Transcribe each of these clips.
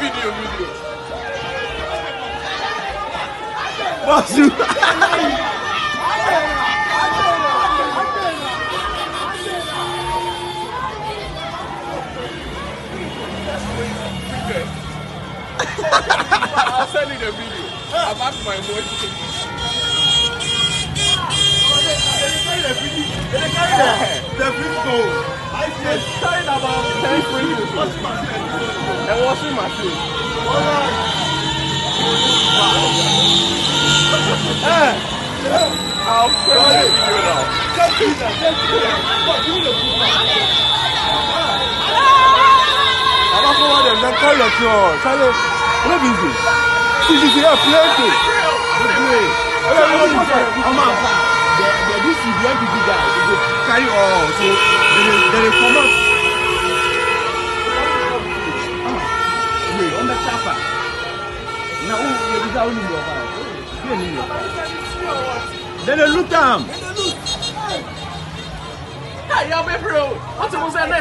Video. What's you? I'll send you the video. I'm asking my boy to take it. The free goal. It's carrying about 10 fridges. And washing machine. I'll send you the video now. I'm not going to call it your. What is it? This is your plenty. This is the MPP guy. They carry all. So they come up. Wait, on the chopper. Now, who only more? Then they look down. Hey, y'all be bro. What's the most I know?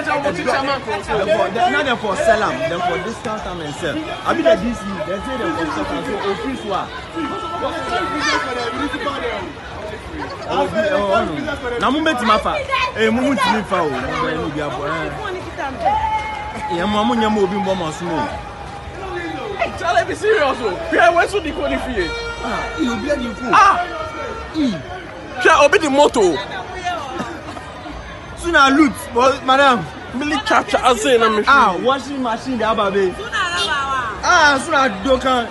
Now them for sell them, them for discount them and sell. I mean the DC, they say them for sell them, so office wa. Na mu beti mafa. Mu ntimi fa o. Mu bi abo. Ya mu nyama obi mbo masumo. Tell me serious o. Pia we so di ko ni fie. You obi adi ku. Pia obi di moto. Suna loot, but madam, Millie capture as saying I'm washing machine the ababe. Suna dokan.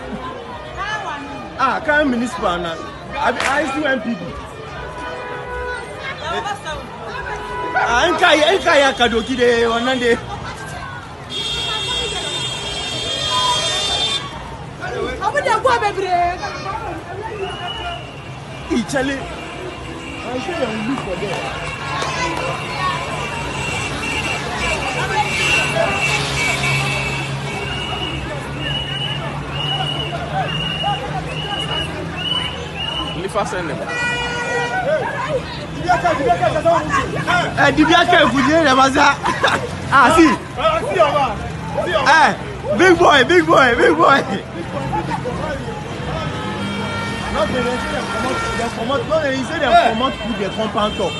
Can municipal na. I still MPD. Enka ya kadoki de onande. Abu de go bebre. Chale. I say you look for there. Lifa send them. Dibiaka Fujie Yamaza. See. Big boy. Not the come out, they say they come out to the compound top.